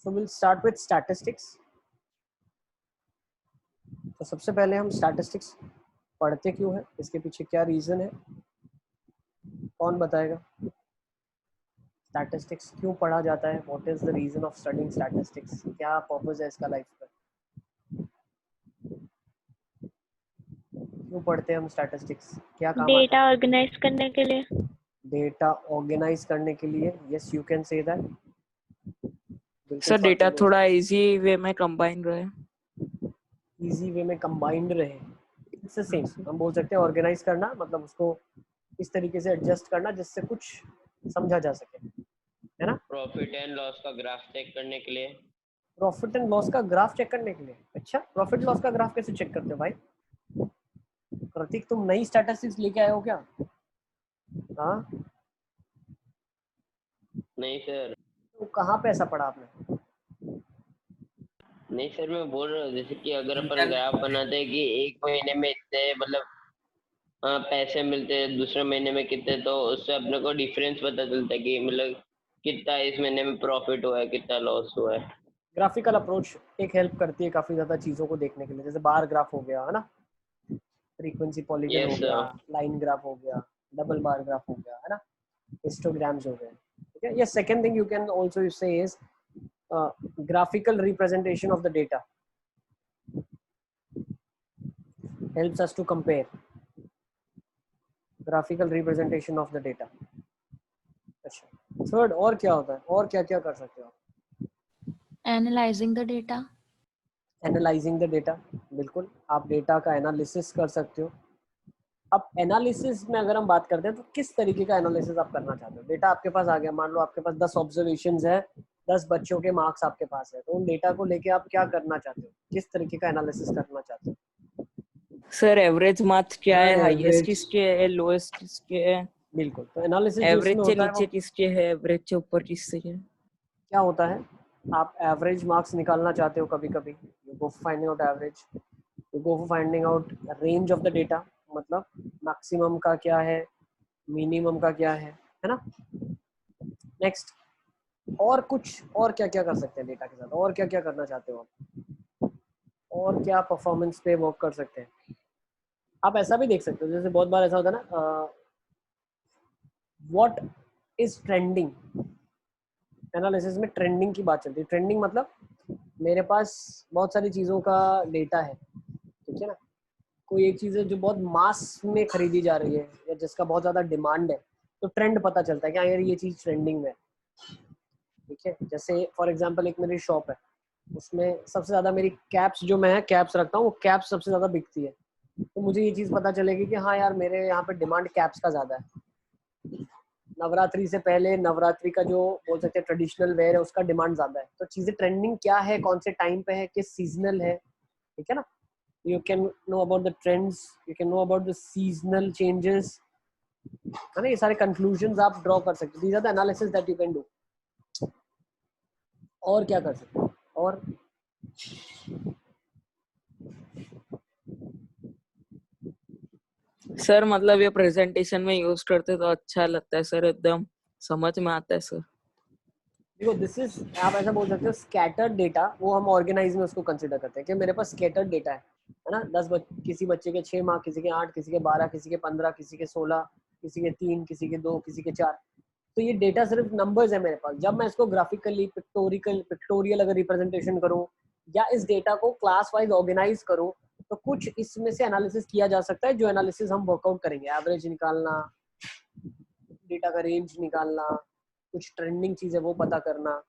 So we'll start with statistics. तो सबसे पहले हम statistics पढ़ते क्यों है, इसके पीछे क्या रीजन है, कौन बताएगा? स्टैटिस्टिक्स क्यों पढ़ा जाता है? What is the reason of studying statistics? क्या पर्पस है इसका लाइफ का? क्यों पढ़ते हैं हम स्टैटिस्टिक्स? क्या काम आता है? डेटा ऑर्गेनाइज करने के लिए। डेटा ऑर्गेनाइज करने के लिए। Yes, you can say that. Sir data थोड़ा इजी वे में कंबाइन रहे। इजी वे में कंबाइंड रहे, इट्स द सेम। हम बोल सकते हैं ऑर्गेनाइज करना, मतलब उसको इस तरीके से एडजस्ट करना जिससे कुछ समझा जा सके, है ना? प्रॉफिट एंड लॉस का ग्राफ चेक करने के लिए। प्रॉफिट एंड लॉस का ग्राफ चेक करने के लिए? अच्छा, प्रॉफिट लॉस का ग्राफ कैसे चेक करते हो भाई? प्रतीक, तुम नई स्टैटिस्टिक्स लेके आए हो क्या? हाँ, नहीं सर, तो कहाँ पे ऐसा पढ़ा आपने? नहीं सर, मैं बोल रहा हूँ जैसे कि अगर अपन ग्राफ बनाते हैं कि एक महीने में इतने मतलब पैसे मिलते हैं, दूसरे महीने में कितने, तो उससे अपने को डिफरेंस पता चलता है कि मतलब कितना इस महीने में प्रॉफिट हुआ है, कितना लॉस हुआ है। ग्राफिकल अप्रोच एक हेल्प करती है काफी ज्यादा चीजों को देखने के लिए, जैसे बार ग्राफ हो गया, है ना, फ्रीक्वेंसी पॉलीगन हो Yes, गया, sir. लाइन ग्राफ हो गया, डबल बार ग्राफ हो गया, है ना, हिस्टोग्राम्स हो गए, ठीक है? ये second thing you can also say is graphical representation of the data helps us to compare. Graphical representation of the data. अच्छा, थर्ड और क्या होता है, और क्या क्या कर सकते हो? Analysing the data. Analysing the data, बिल्कुल, आप डेटा का एनालिसिस कर सकते हो। अब एनालिसिस में अगर हम बात करते हैं तो किस तरीके का एनालिसिस आप करना चाहते हो? डेटा आपके पास आ गया, मान लो आपके पास 10 ऑब्जर्वेशंस है, 10 बच्चों के मार्क्स आपके पास है, तो उन डेटा को लेके आप क्या करना चाहते हो? किस तरीके का एनालिसिस करना चाहते हो? सर एवरेज मार्क्स क्या है, हाईएस्ट एवरेज, किसके है, लोएस्ट किसके है? बिल्कुल। तो एनालिसिस जो एवरेज इसमें से होता है नीचे वो किसके है, एवरेज से ऊपर किससे है? क्या होता है? आप एवरेज मार्क्स निकालना चाहते हो, कभी कभी you go finding out average, you go for finding out range of the data, मतलब मैक्सिमम का क्या है, मिनिमम का क्या है ना? नेक्स्ट, और कुछ और क्या क्या कर सकते हैं डेटा के साथ? और क्या क्या करना चाहते हो आप? और क्या परफॉर्मेंस पे वर्क कर सकते हैं? आप ऐसा भी देख सकते हो, जैसे बहुत बार ऐसा होता है ना, व्हाट इज ट्रेंडिंग। एनालिसिस में ट्रेंडिंग की बात चलती है। ट्रेंडिंग मतलब मेरे पास बहुत सारी चीज़ों का डेटा है, ठीक है ना, कोई एक चीज़ है जो बहुत मास में खरीदी जा रही है या जिसका बहुत ज़्यादा डिमांड है, तो ट्रेंड पता चलता है कि हाँ यार ये चीज़ ट्रेंडिंग में है, ठीक है? जैसे फॉर एग्जांपल एक मेरी शॉप है, उसमें सबसे ज़्यादा मेरी कैप्स, जो मैं कैप्स रखता हूँ वो कैप्स सबसे ज़्यादा बिकती है, तो मुझे ये चीज़ पता चलेगी कि हाँ यार मेरे यहाँ पे डिमांड कैप्स का ज़्यादा है। नवरात्रि से पहले, नवरात्रि का जो बोल सकते हैं ट्रेडिशनल वेयर है, उसका डिमांड ज़्यादा है, तो चीज़ें ट्रेंडिंग क्या है, कौन से टाइम पे है, किस सीजनल है, ठीक है ना? You can know about the trends, you can know about the seasonal changes, है ना? ये सारे conclusions आप draw कर सकते हो। These are the analysis that you can do. और क्या कर सकते हो? और सर मतलब ये प्रेजेंटेशन में यूज करते तो अच्छा लगता है सर, एकदम समझ में आता है सर। देखो, दिस इज, आप ऐसा बोल सकते हो स्कैटर्ड डेटा, वो हम ऑर्गेनाइज में उसको कंसिडर करते हैं कि मेरे पास स्कैटर्ड डेटा है ना? 10 किसी बच्चे के 6 मार्क्स, किसी के 8, किसी के 12, किसी के 15, किसी के 16, किसी के 3, किसी के 2, किसी के 4, तो ये डेटा सिर्फ नंबर्स है मेरे पास। जब मैं इसको ग्राफिकली पिक्टोरियल अगर रिप्रेजेंटेशन करूँ या इस डेटा को क्लास वाइज ऑर्गेनाइज करूँ, तो कुछ इसमें से एनालिसिस किया जा सकता है, जो एनालिसिस हम वर्कआउट करेंगे। एवरेज निकालना, डेटा का रेंज निकालना, कुछ ट्रेंडिंग चीज है वो पता करना,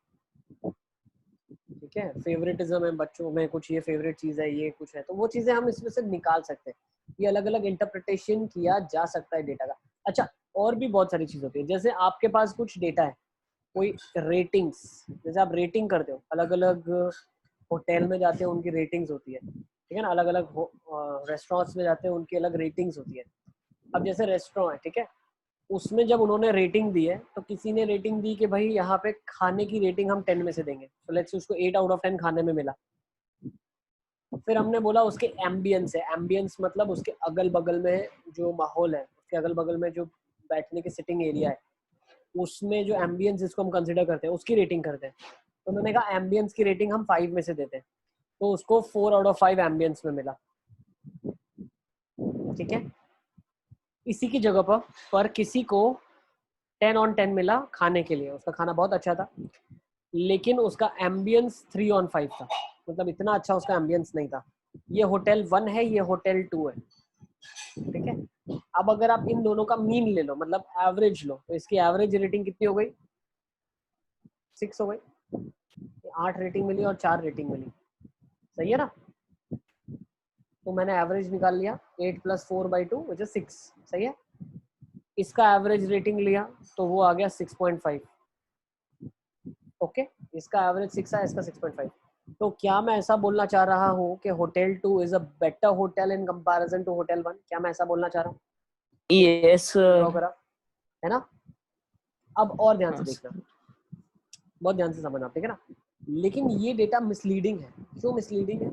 ठीक है? फेवरेटिज्म है बच्चों में, कुछ ये फेवरेट चीज है, ये कुछ है, तो वो चीजें हम इसमें से निकाल सकते हैं। ये अलग अलग इंटरप्रिटेशन किया जा सकता है डेटा का। अच्छा, और भी बहुत सारी चीज होती है, जैसे आपके पास कुछ डेटा है, कोई रेटिंग्स, जैसे आप रेटिंग करते हो, अलग अलग होटल में जाते हो उनकी रेटिंग्स होती है, ठीक है ना? अलग अलग रेस्टोरेंट्स में जाते हैं उनकी अलग रेटिंग्स होती है। अब जैसे रेस्टोरेंट है, ठीक है, उसमें जब उन्होंने रेटिंग दी है, तो किसी ने रेटिंग दी कि भाई यहाँ पे खाने की रेटिंग हम 10 में से देंगे, तो लेट्स से उसको 8 आउट ऑफ 10 खाने में मिला। फिर हमने बोला उसके एम्बियंस है, एम्बियंस मतलब उसके अगल बगल में जो माहौल है, उसके अगल बगल में जो बैठने की सिटिंग एरिया है, उसमें जो एम्बियंस जिसको हम कंसिडर करते हैं, उसकी रेटिंग करते हैं। तो उन्होंने कहा एम्बियंस की रेटिंग हम 5 में से देते हैं, तो उसको 4 आउट ऑफ 5 एम्बियंस में मिला। ठीक है, इसी की जगह पर किसी को 10 on 10 मिला खाने के लिए, उसका खाना बहुत अच्छा था, लेकिन उसका एम्बियंस 3 on 5 था, मतलब इतना अच्छा उसका एम्बियंस नहीं था। ये होटल 1 है, ये होटल 2 है। ठीक है, अब अगर आप इन दोनों का मीन ले लो, मतलब एवरेज लो, तो इसकी एवरेज रेटिंग कितनी हो गई? 6 हो गई। 8 रेटिंग मिली और 4 रेटिंग मिली, सही है ना? तो मैंने एवरेज निकाल लिया, 8 + 4/2 विच इज 6, सही है। इसका एवरेज रेटिंग लिया तो वो आ गया 6.5। ओके, इसका एवरेज 6 है, इसका 6.5। तो क्या मैं ऐसा बोलना चाह रहा हूँ कि hotel 2 is a better hotel in comparison to hotel 1? क्या मैं ऐसा बोलना चाह रहा हूँ? यस ड्रॉ करा है ना? अब और ध्यान से हाँ, देखना, बहुत ध्यान से समझना, ठीक है ना? लेकिन ये डेटा मिसलीडिंग है। क्यों मिसलीडिंग है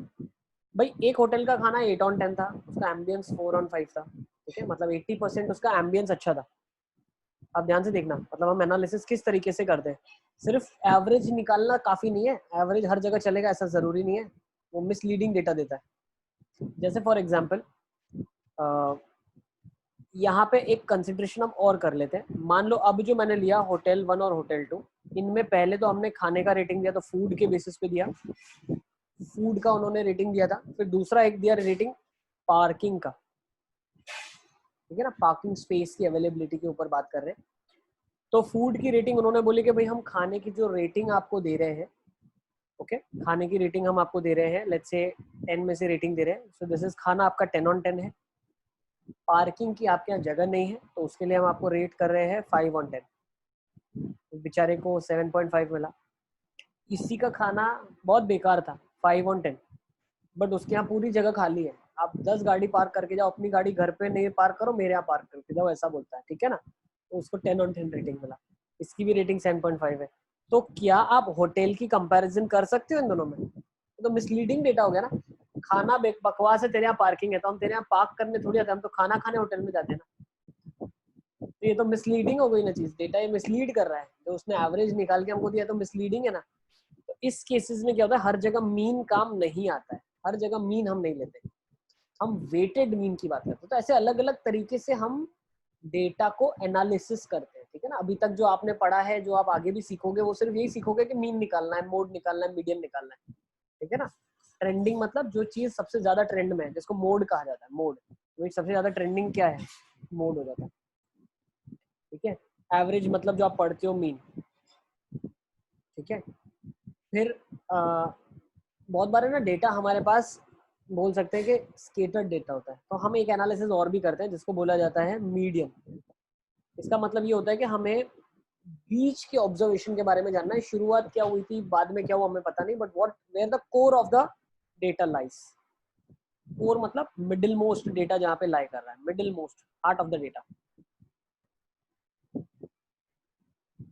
भाई? एक होटल का खाना 8 on 10 था, उसका एम्बियंस 4 on 5 था। ठीक है, मतलब 80% उसका एम्बियंस अच्छा था। अब ध्यान से देखना, मतलब हम एनालिसिस किस तरीके से करते हैं। सिर्फ एवरेज निकालना काफी नहीं है, एवरेज हर जगह चलेगा ऐसा जरूरी नहीं है, वो मिसलीडिंग डेटा देता है। जैसे फॉर एग्जांपल यहाँ पे एक कंसिडरेशन हम और कर लेते हैं। मान लो अब जो मैंने लिया होटल 1 और होटल 2, इनमें पहले तो हमने खाने का रेटिंग दिया, तो फूड के बेसिस पे दिया, फूड का उन्होंने रेटिंग दिया था। फिर दूसरा एक दिया रेटिंग पार्किंग का, ठीक है ना, पार्किंग स्पेस की अवेलेबिलिटी के ऊपर बात कर रहे हैं। तो फूड की रेटिंग उन्होंने बोली कि भाई हम खाने की जो रेटिंग आपको दे रहे हैं, ओके, खाने की रेटिंग हम आपको दे रहे हैं, लेट्स से 10 में से रेटिंग दे रहे हैं, सो दिस इज खाना आपका 10 on 10 है। पार्किंग की आपके यहाँ जगह नहीं है, तो उसके लिए हम आपको रेट कर रहे हैं 5 on 10। बेचारे को 7.5 मिला। इसी का खाना बहुत बेकार था, 5 on 10, बट उसके यहाँ पूरी जगह खाली है। आप 10 गाड़ी पार्क करके जाओ, अपनी गाड़ी घर पे नहीं पार्क करो, मेरे यहाँ पार्क करके जाओ, ऐसा बोलता है, ठीक है ना? तो उसको 10 on 10 रेटिंग मिला। इसकी भी रेटिंग 7.5 है। तो क्या आप होटल की कंपैरिजन कर सकते हो इन दोनों में? तो मिसलीडिंग डेटा हो गया ना। खाना बकवास है, तेरे यहाँ पार्किंग है, तो हम तेरे यहाँ पार्क करने थोड़ी आते हैं, हम तो खाना खाने होटल में जाते हैं ना। तो ये तो मिसलीडिंग हो गई ना चीज, डेटा ये मिसलीड कर रहा है। जो उसने एवरेज निकाल के हमको दिया तो मिसलीडिंग है ना। तो इस केसेस में क्या होता है, हर जगह मीन काम नहीं आता है, हर जगह मीन हम नहीं लेते, हम वेटेड मीन की बात करते हैं। तो ऐसे अलग अलग तरीके से हम डेटा को एनालिसिस करते हैं, ठीक है ना? अभी तक जो आपने पढ़ा है, जो आप आगे भी सीखोगे, वो सिर्फ यही सीखोगे कि मीन निकालना है, मोड निकालना है, मीडियन निकालना है, ठीक है ना? ट्रेंडिंग मतलब जो चीज सबसे ज्यादा ट्रेंड में है, जिसको मोड कहा जाता है, मोड। जो सबसे ज्यादा ट्रेंडिंग क्या है, मोड हो जाता है, ठीक है? एवरेज मतलब जो आप पढ़ते हो, मीन, ठीक है? फिर बहुत बार है ना, डेटा हमारे पास बोल सकते हैं कि स्केटर्ड डेटा होता है, तो हम एक एनालिसिस और भी करते हैं जिसको बोला जाता है मीडियन। इसका मतलब ये होता है कि हमें बीच के ऑब्जर्वेशन के बारे में जानना है, शुरुआत क्या हुई थी, बाद में क्या हुआ हमें पता नहीं, but what where the core of the data lies. Core मतलब मिडिल मोस्ट डेटा जहाँ पे लाई कर रहा है, middle most heart of the data,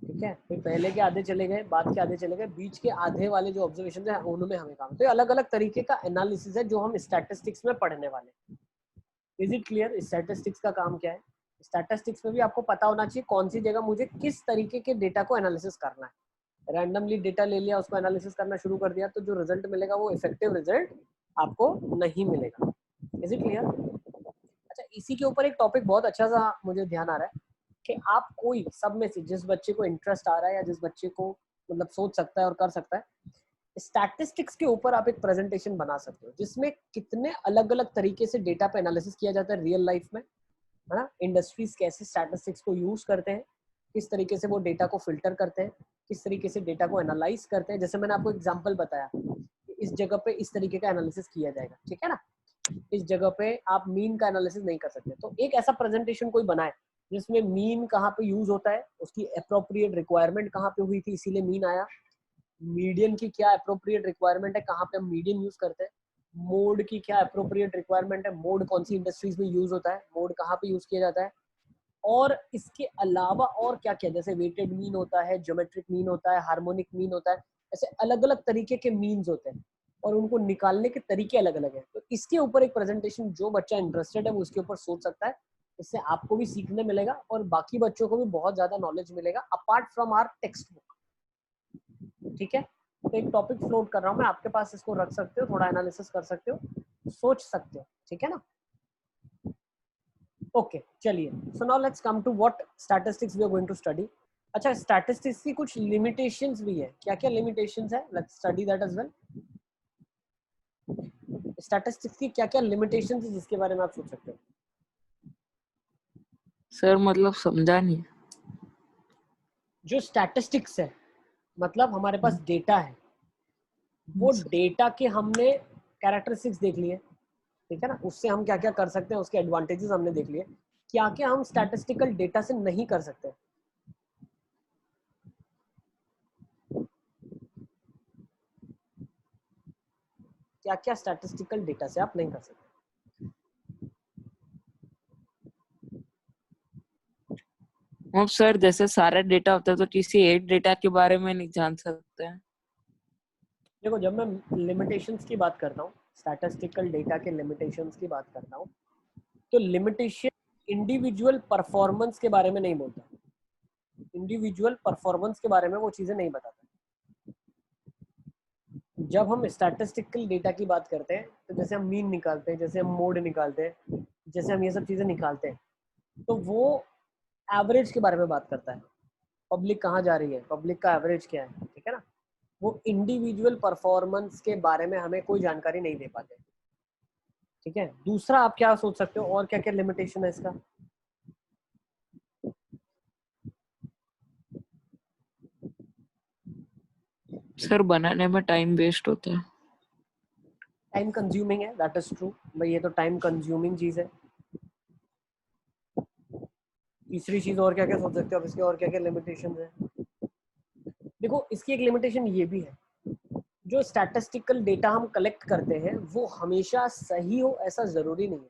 ठीक है? फिर पहले के आधे चले गए, बाद के आधे चले गए, बीच के आधे वाले जो ऑब्जर्वेशन है उनमें हमें काम। तो ये अलग अलग तरीके का एनालिसिस है जो हम स्टैटिस्टिक्स में पढ़ने वाले हैं। Is it clear? स्टैटिस्टिक्स का काम क्या है? स्टैटिस्टिक्स में भी आपको पता होना चाहिए कौन सी जगह मुझे किस तरीके के डेटा को एनालिसिस करना है। रैंडमली डेटा ले लिया, उसको एनालिसिस करना शुरू कर दिया, तो जो रिजल्ट मिलेगा वो इफेक्टिव रिजल्ट आपको नहीं मिलेगा। Is it clear? अच्छा, इसी के ऊपर एक टॉपिक बहुत अच्छा सा मुझे ध्यान आ रहा है कि आप कोई सब में से जिस बच्चे को इंटरेस्ट आ रहा है या जिस बच्चे को मतलब सोच सकता है और कर सकता है, स्टैटिस्टिक्स के ऊपर आप एक प्रेजेंटेशन बना सकते हो जिसमें कितने अलग अलग तरीके से डेटा पे एनालिसिस किया जाता है रियल लाइफ में, है ना? इंडस्ट्रीज कैसे स्टैटिस्टिक्स को यूज करते हैं, किस तरीके से वो डेटा को फिल्टर करते हैं, किस तरीके से डेटा को एनालाइज करते हैं। जैसे मैंने आपको एग्जांपल बताया कि इस जगह पे इस तरीके का एनालिसिस किया जाएगा, ठीक है ना? इस जगह पे आप मीन का एनालिसिस नहीं कर सकते, तो एक ऐसा प्रेजेंटेशन कोई बनाए जिसमें मीन कहाँ पे यूज होता है, उसकी अप्रोप्रिएट रिक्वायरमेंट कहाँ पे हुई थी इसीलिए मीन आया, मीडियन की क्या अप्रोप्रिएट रिक्वायरमेंट है, कहाँ पे हम मीडियन यूज करते हैं, मोड की क्या अप्रोप्रिएट रिक्वायरमेंट है, मोड कौन सी इंडस्ट्रीज में यूज होता है, मोड कहाँ पे यूज किया जाता है, और इसके अलावा और क्या क्या, जैसे वेटेड मीन होता है, ज्योमेट्रिक मीन होता है, हार्मोनिक मीन होता है, ऐसे अलग अलग तरीके के मीन्स होते हैं और उनको निकालने के तरीके अलग अलग हैं। तो इसके ऊपर एक प्रेजेंटेशन जो बच्चा इंटरेस्टेड है वो उसके ऊपर सोच सकता है, इससे आपको भी सीखने मिलेगा और बाकी बच्चों को भी बहुत ज्यादा नॉलेज मिलेगा apart from our text book, ठीक है? तो एक टॉपिक फ्लोट कर रहा हूँ मैं, आपके पास इसको रख सकते हो, थोड़ा एनालिसिस कर सकते हो, सोच सकते हो, ठीक है ना। ओके चलिए, so now let's come to what statistics we are going to study. अच्छा, स्टैटिस्टिक्स की कुछ लिमिटेशंस भी है, क्या क्या लिमिटेशंस है, let's study that as well. Statistics की क्या क्या लिमिटेशंस है जिसके बारे में आप सोच सकते हो। सर मतलब समझा नहीं। जो स्टैटिस्टिक्स है मतलब हमारे पास डेटा है, वो सर, डेटा के हमने कैरेक्टरिस्टिक्स देख लिए, ठीक है ना, उससे हम क्या क्या कर सकते हैं, उसके एडवांटेजेस हमने देख लिए, क्या क्या हम स्टैटिस्टिकल डेटा से नहीं कर सकते। क्या क्या स्टैटिस्टिकल डेटा से आप नहीं कर सकते। अब सर जैसे सारा डेटा होता है तो किसी एक डेटा के बारे में नहीं जान सकते हैं। देखो, जब मैं लिमिटेशंस की बात करता हूँ, स्टैटिस्टिकल डेटा के लिमिटेशंस की बात करता हूँ, तो लिमिटेशन इंडिविजुअल परफॉर्मेंस के बारे में नहीं बोलता, इंडिविजुअल परफॉर्मेंस के बारे में वो चीजें नहीं बताता। जब हम स्टैटिस्टिकल डेटा की बात करते हैं, तो जैसे हम मीन निकालते हैं, जैसे हम मोड निकालते हैं, जैसे हम ये सब चीजें निकालते हैं, तो वो एवरेज के बारे में बात करता है, पब्लिक कहाँ जा रही है, पब्लिक का एवरेज क्या है, ठीक है ना। वो इंडिविजुअल परफॉर्मेंस के बारे में हमें कोई जानकारी नहीं दे पाते, ठीक है। दूसरा आप क्या सोच सकते हो और क्या क्या लिमिटेशन है इसका। सर बनाने में टाइम वेस्ट होता है। टाइम कंज्यूमिंग है, दैट इज ट्रू भाई, ये तो टाइम कंज्यूमिंग चीज है। तीसरी चीज और क्या क्या सोच सकते हो आप इसके, और क्या क्या लिमिटेशन है। देखो, इसकी एक लिमिटेशन ये भी है, जो स्टैटिस्टिकल डेटा हम कलेक्ट करते हैं वो हमेशा सही हो ऐसा जरूरी नहीं है,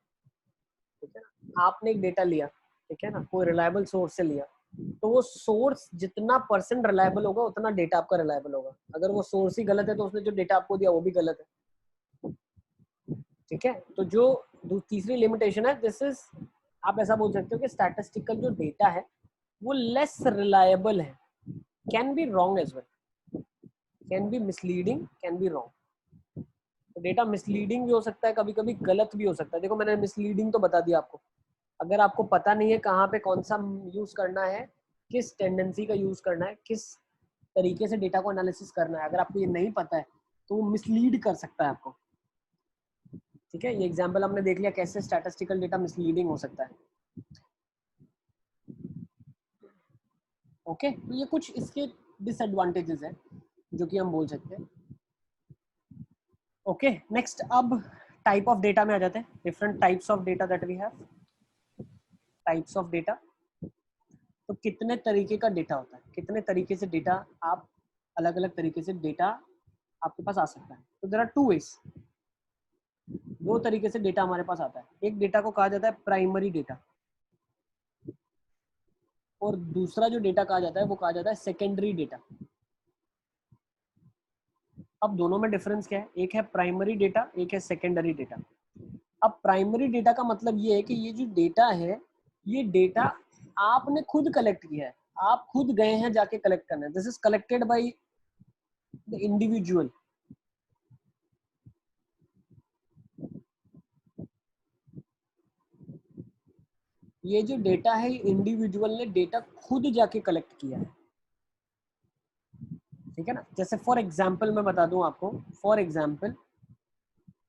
ठीक है ना। आपने एक डेटा लिया, ठीक है ना, कोई रिलायबल सोर्स से लिया, तो वो सोर्स जितना परसेंट रिलायबल होगा उतना डेटा आपका रिलायबल होगा। अगर वो सोर्स ही गलत है तो उसने जो डेटा आपको दिया वो भी गलत है, ठीक है। तो जो तीसरी लिमिटेशन है, दिस इज, आप ऐसा बोल सकते हो कि स्टैटिस्टिकल जो डेटा है वो लेस रिलायबल है, can be wrong as well, can be misleading, can be wrong. तो डेटा मिसलीडिंग भी हो सकता है, कभी कभी गलत भी हो सकता है। देखो, मैंने मिसलीडिंग तो बता दिया आपको, अगर आपको पता नहीं है कहाँ पे कौन सा यूज करना है, किस टेंडेंसी का यूज करना है, किस तरीके से डेटा को एनालिसिस करना है, अगर आपको ये नहीं पता है तो वो मिसलीड कर सकता है आपको, ठीक है। ये एग्जांपल हमने देख लिया कैसे स्टैटिस्टिकल डेटा मिसलीडिंग हो सकता है, ओके। तो ये कुछ इसके डिसएडवांटेजेस हैं जो कि हम बोल सकते हैं, ओके। नेक्स्ट, अब टाइप ऑफ डेटा में आ जाते हैं, different types of data that we have. Types of data, तो कितने तरीके का डेटा होता है, कितने तरीके से डेटा आप, अलग अलग तरीके से डेटा आपके पास आ सकता है। तो देयर आर टू वेज, दो तरीके से डेटा हमारे पास आता है। एक डेटा को कहा जाता है प्राइमरी डेटा, और दूसरा जो डेटा कहा जाता है वो कहा जाता है सेकेंडरी डेटा। अब दोनों में डिफरेंस क्या है, एक है प्राइमरी डेटा, एक है सेकेंडरी डेटा। अब प्राइमरी डेटा का मतलब ये है कि ये जो डेटा है, ये डेटा आपने खुद कलेक्ट किया है, आप खुद गए हैं जाके कलेक्ट करने, this is collected by the individual. ये जो डेटा है, इंडिविजुअल ने डेटा खुद जाके कलेक्ट किया है, ठीक है ना। जैसे फॉर एग्जाम्पल मैं बता दूं आपको, फॉर एग्जाम्पल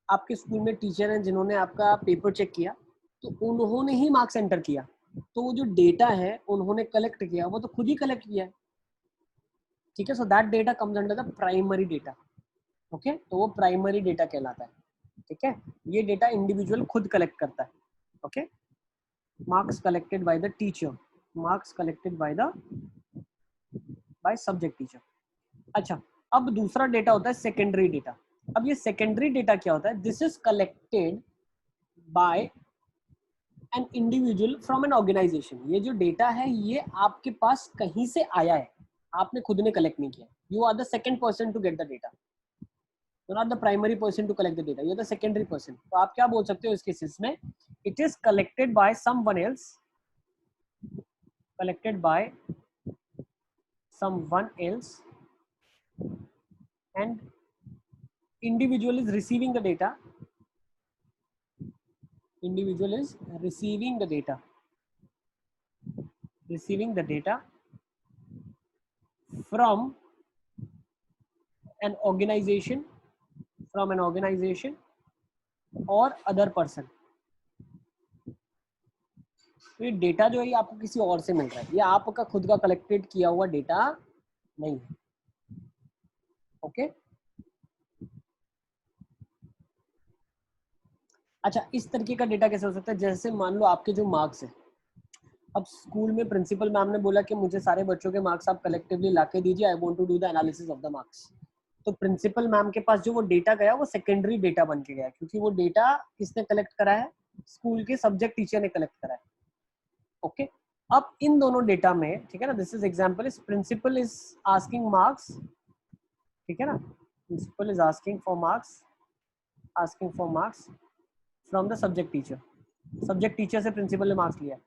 आपके स्कूल में टीचर हैं जिन्होंने आपका पेपर चेक किया, तो उन्होंने ही मार्क्स एंटर किया, तो वो जो डेटा है उन्होंने कलेक्ट किया, वो तो खुद ही कलेक्ट किया है, ठीक है। So that data comes under the primary data, okay. तो वो प्राइमरी डेटा कहलाता है, ठीक है। ये डेटा इंडिविजुअल खुद कलेक्ट करता है, okay. Marks collected by the teacher, marks collected by subject teacher. अच्छा, अब दूसरा डेटा होता है सेकेंडरी डेटा। अब ये सेकेंडरी डेटा क्या होता है, this is collected by an individual from an organization. ये जो डेटा है ये आपके पास कहीं से आया है, आपने खुद ने कलेक्ट नहीं किया, you are the second person to get the data, you not the primary person to collect the data, you are the secondary person. तो आप क्या बोल सकते हो इस केसेस में, it is collected by someone else, collected by someone else and individual is receiving the data. Individual is receiving the data. Receiving the data from an organization, or other person. तो ये data जो है ये आपको किसी और से मिल रहा है, ये आपका खुद का कलेक्टेड किया हुआ डेटा नहीं है. ओके अच्छा, इस तरीके का डेटा कैसे हो सकता है? जैसे मान लो आपके जो मार्क्स है, अब स्कूल में प्रिंसिपल मैम ने बोला कि मुझे सारे बच्चों के मार्क्स आप कलेक्टिवली लाके दीजिए, I want to do the analysis of the marks. तो प्रिंसिपल मैम के पास जो वो डेटा गया वो सेकेंडरी डेटा बन के गया, क्योंकि वो डेटा किसने कलेक्ट करा है? स्कूल के सब्जेक्ट टीचर ने कलेक्ट करा है. ओके अब इन दोनों डेटा में, ठीक है ना, this is example is principal is asking marks, ठीक है ना, principal is asking for marks from the subject teacher. Subject teacher से प्रिंसिपल ने मार्क्स लिया.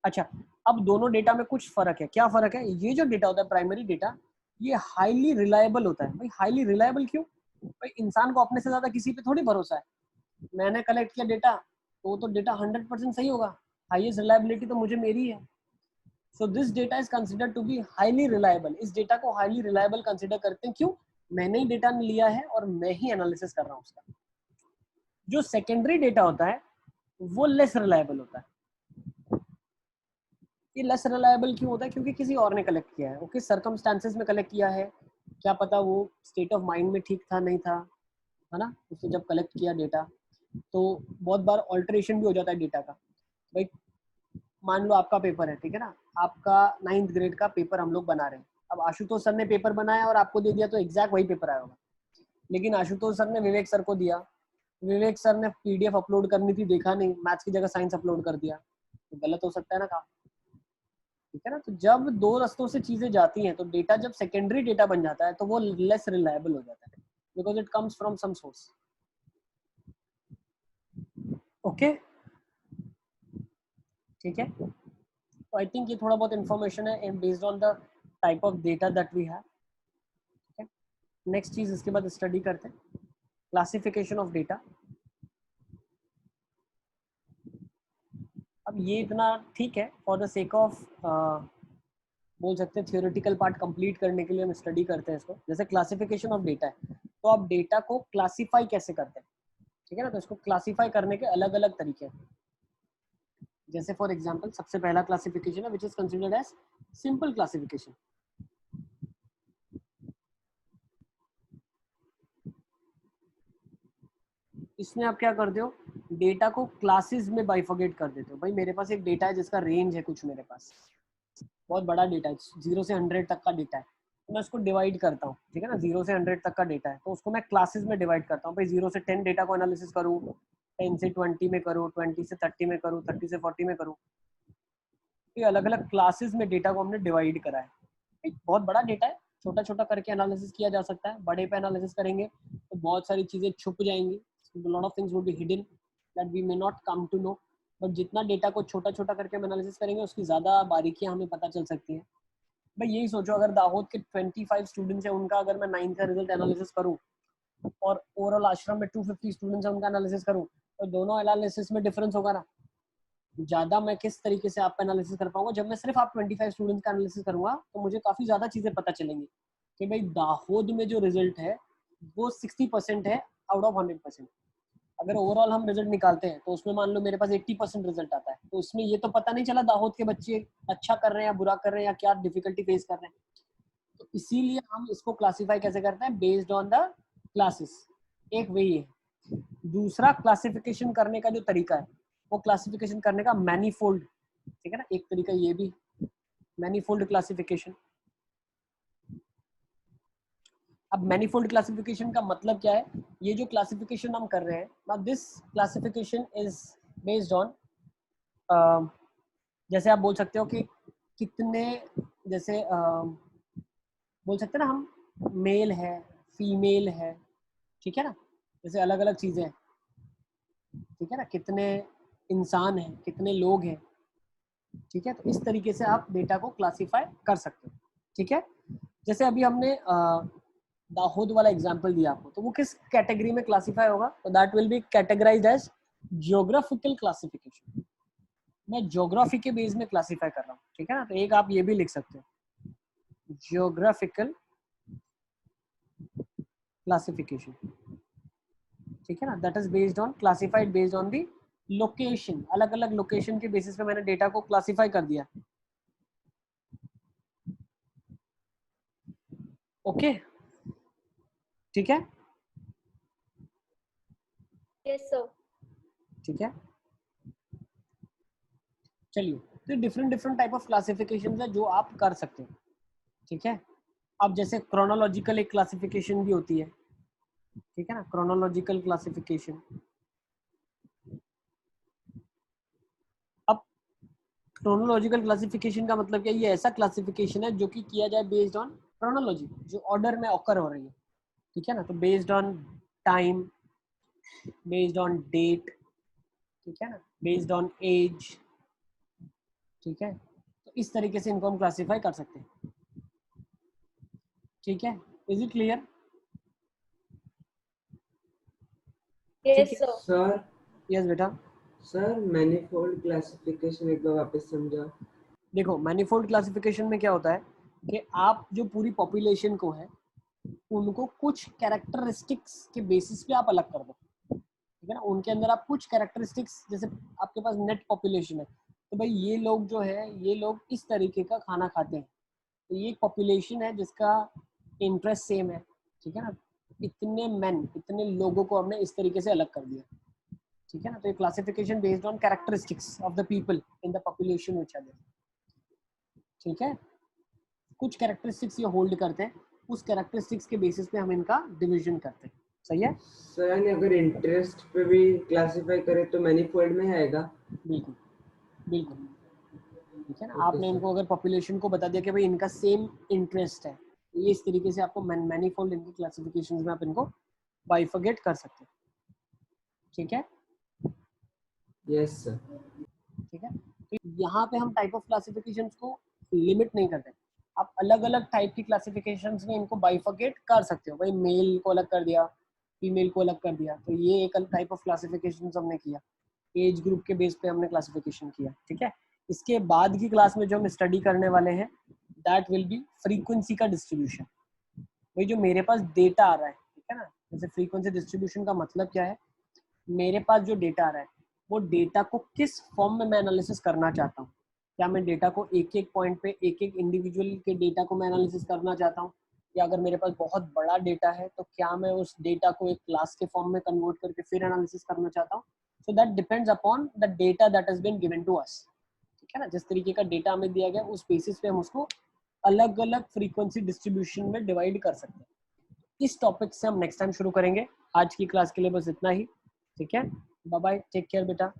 अच्छा, अब दोनों डेटा में कुछ फर्क है. क्या फर्क है? ये जो डेटा होता है प्राइमरी डेटा, ये हाईली रिलायबल होता है. भाई हाईली रिलायबल क्यों? भाई इंसान को अपने से ज्यादा किसी पे थोड़ी भरोसा है. मैंने कलेक्ट किया डेटा तो वो तो डेटा 100% सही होगा. हाईएस्ट रिलायबिलिटी तो मुझे मेरी है. So this data is considered to be highly reliable. इस डेटा को हाईली रिलायबल कंसिडर करते हैं. क्यों? मैंने ही डेटा लिया है और मैं ही एनालिसिस कर रहा हूँ उसका. जो सेकेंडरी डेटा होता है वो लेस रिलायबल होता है. ये लेस रिलायबल क्यों होता है? क्योंकि किसी और ने कलेक्ट किया है. वो किस सर्कमस्टांसेस में कलेक्ट किया है, क्या पता वो स्टेट ऑफ माइंड में ठीक था नहीं था, है ना, उसने जब कलेक्ट किया डेटा. तो बहुत बार ऑल्टरेशन भी हो जाता है डेटा का. भाई मान लो आपका पेपर है, ठीक है ना, आपका 9th ग्रेड का पेपर हम लोग बना रहे हैं. अब आशुतोष सर ने पेपर बनाया और आपको दे दिया तो एग्जैक्ट वही पेपर आया होगा. लेकिन आशुतोष सर ने विवेक सर को दिया, विवेक सर ने पीडीएफ अपलोड करनी थी, देखा नहीं, मैथ्स की जगह साइंस अपलोड कर दिया, तो गलत हो सकता है ना काम. ठीक है ना. तो जब दो रास्तों से चीजें जाती हैं तो डेटा जब सेकेंडरी डेटा बन जाता है तो वो लेस रिलायबल हो जाता है, because it comes from some source. Okay ठीक है. तो आई थिंक ये थोड़ा बहुत इंफॉर्मेशन है based on the type of data that we have. ठीक है, नेक्स्ट चीज इसके बाद स्टडी करते हैं क्लासिफिकेशन ऑफ डेटा. अब ये इतना ठीक है फॉर द सेक ऑफ बोल सकते हैं थियोरेटिकल पार्ट कंप्लीट करने के लिए हम स्टडी करते हैं इसको. जैसे क्लासिफिकेशन ऑफ डेटा है तो आप डेटा को क्लासिफाई कैसे करते हैं, ठीक है ना. तो इसको क्लासिफाई करने के अलग अलग तरीके हैं. जैसे फॉर एग्जांपल सबसे पहला क्लासिफिकेशन है which is considered as simple classification. इसमें आप क्या करते हो, डेटा को क्लासेस में बाइफर्केट कर देते हो. भाई मेरे पास एक डेटा है जिसका रेंज है कुछ, मेरे पास बहुत बड़ा डेटा है, 0 से 100 तक का डेटा है, तो मैं उसको डिवाइड करता हूँ. ठीक है ना, 0 से 100 तक का डेटा है तो उसको मैं क्लासेस में डिवाइड करता हूँ. भाई 0 से 10 डेटा को एनालिसिस करूँ, 10 से 20 में करूँ, 20 से 30 में करूँ, 30 से 40 में करूँ. ये अलग अलग क्लासेस में डेटा को हमने डिवाइड करा है. एक बहुत बड़ा डेटा है, छोटा छोटा करके एनालिसिस किया जा सकता है. बड़े पे एनालिसिस करेंगे तो बहुत सारी चीजें छुप जाएंगी, lot of things would be hidden that we may not come to know. But जितना डेटा को छोटा छोटा करके हम एनालिसिस करेंगे उसकी ज्यादा बारीकियां हमें पता चल सकती हैं. भाई यही सोचो, अगर दाहोद के 25 स्टूडेंट्स हैं, उनका अगर मैं 9th का रिजल्ट एनालिसिस करूं और ओवरऑल आश्रम में 250 स्टूडेंट्स हैं, उनका एनालिसिस करूं, तो दोनों एनालिसिस में डिफरेंस होगा ना. ज्यादा मैं किस तरीके से आपका एनालिसिस कर पाऊंगा? जब मैं सिर्फ आप 25 स्टूडेंट्स का एनालिसिस करूंगा तो मुझे काफी ज्यादा चीजें पता चलेंगी कि भाई दाहोद में जो रिजल्ट है वो 60% है आउट ऑफ 100%. अगर ओवरऑल हम रिजल्ट निकालते हैं तो उसमें मान लो मेरे पास 80% रिजल्ट आता है, तो उसमें ये तो पता नहीं चला दाहोद के बच्चे अच्छा कर रहे हैं या बुरा कर रहे हैं या क्या डिफिकल्टी फेस कर रहे हैं. तो इसीलिए हम इसको क्लासिफाई कैसे करते हैं, बेस्ड ऑन द क्लासेस. एक वही है. दूसरा क्लासिफिकेशन करने का जो तरीका है वो क्लासिफिकेशन करने का मैनीफोल्ड. ठीक है ना, एक तरीका ये भी मैनीफोल्ड क्लासिफिकेशन. अब मैनीफोल्ड क्लासिफिकेशन का मतलब क्या है? ये जो क्लासिफिकेशन हम कर रहे हैं ना, this classification is based on, जैसे आप बोल सकते हो कि कितने, जैसे बोल सकते हैं ना हम, मेल है, फीमेल है, ठीक है ना, जैसे अलग अलग चीजें हैं. ठीक है ना, कितने इंसान हैं, कितने लोग हैं. ठीक है, तो इस तरीके से आप डेटा को क्लासिफाई कर सकते हो. ठीक है, जैसे अभी हमने दाहोद वाला एग्जांपल दिया आपको, तो वो किस कैटेगरी में क्लासिफाई होगा? तो that will be categorized as geographical classification. मैं ज्योग्राफी के बेस में क्लासिफाई कर रहा हूँ, ठीक है ना। तो एक आप ये भी लिख सकते हो, जियोग्राफिकल क्लासिफिकेशन, ठीक है ना। That is based on, classified based on the location. अलग अलग लोकेशन के बेसिस पे मैंने डेटा को क्लासिफाई कर दिया। ओके, ठीक है, यस सर। ठीक है। चलिए, तो different different type of classification है जो आप कर सकते हो, ठीक है। अब जैसे क्रोनोलॉजिकल एक क्लासिफिकेशन भी होती है, ठीक है ना, क्रोनोलॉजिकल क्लासिफिकेशन। अब क्रोनोलॉजिकल क्लासिफिकेशन का मतलब क्या? ये ऐसा क्लासिफिकेशन है जो कि किया जाए बेस्ड ऑन क्रोनोलॉजी, जो ऑर्डर में ऑकर हो रही है, ठीक है ना। तो based on time, based on date, ठीक है ना, बेस्ड ऑन एज, ठीक है। तो इस तरीके से इनको हम क्लासिफाई कर सकते हैं, ठीक है। Is it clear? Yes sir. Sir yes बेटा। सर मैनिफोल्ड क्लासिफिकेशन एक बार वापस समझा। देखो, मैनिफोल्ड क्लासिफिकेशन में क्या होता है कि आप जो पूरी पॉपुलेशन को है उनको कुछ कैरेक्टरिस्टिक्स के बेसिस पे आप अलग कर दो, ठीक है ना। उनके अंदर आप कुछ कैरेक्टरिस्टिक्स, जैसे आपके पास नेट पॉपुलेशन है, तो भाई ये लोग जो है, ये लोग इस तरीके का खाना खाते हैं, तो ये एक पॉपुलेशन है जिसका इंटरेस्ट सेम है, ठीक है ना। इतने मैन, इतने लोगों को हमने इस तरीके से अलग कर दिया, ठीक है ना। तो ये classification based on characteristics of the people in the population which are there, ठीक है। कुछ कैरेक्टरिस्टिक्स ये होल्ड करते हैं, उस कैरेक्टरिस्टिक्स के बेसिस पे हम इनका डिवीजन करते हैं, सही है। सर अगर इंटरेस्ट पे भी क्लासिफाई करें तो मैनिफोल्ड में आएगा? बिल्कुल बिल्कुल, ठीक है ना। Okay, आपने sir. इनको अगर पॉपुलेशन को बता दिया कि भाई इनका सेम इंटरेस्ट है, तो ये इस तरीके से आपको मैनिफोल्ड इनकी क्लासिफिकेशंस में आप इनको बाइफरगेट कर सकते हैं, ठीक है। Yes sir. ठीक है, तो यहाँ पे हम टाइप ऑफ क्लासिफिकेशंस को लिमिट नहीं करते, आप अलग अलग टाइप की क्लासिफिकेशंस में इनको बाइफरगेट कर सकते हो। भाई मेल को अलग कर दिया, फीमेल को अलग कर दिया, तो ये एक टाइप ऑफ क्लासिफिकेशंस हमने किया। एज ग्रुप के बेस पे हमने क्लासिफिकेशन किया, ठीक है। इसके बाद की क्लास में जो हम स्टडी करने वाले हैं, दैट विल बी फ्रीक्वेंसी का डिस्ट्रीब्यूशन। भाई जो मेरे पास डेटा आ रहा है, ठीक है ना, जैसे फ्रीक्वेंसी डिस्ट्रीब्यूशन का मतलब क्या है, मेरे पास जो डेटा आ रहा है वो डेटा को किस फॉर्म में मैं एनालिसिस करना चाहता हूँ। क्या मैं डेटा को एक एक पॉइंट पे, एक एक इंडिविजुअल के डेटा को मैं एनालिसिस करना चाहता हूँ, या अगर मेरे पास बहुत बड़ा डेटा है तो क्या मैं उस डेटा को एक क्लास के फॉर्म में कन्वर्ट करके फिर एनालिसिस करना चाहता हूँ। So that depends upon the data that has been given to us, ठीक है ना। जिस तरीके का डेटा हमें दिया गया उस बेसिस पे हम उसको अलग अलग फ्रीक्वेंसी डिस्ट्रीब्यूशन में डिवाइड कर सकते हैं। इस टॉपिक से हम नेक्स्ट टाइम शुरू करेंगे। आज की क्लास के लिए बस इतना ही, ठीक है। बाय बाय, टेक केयर बेटा।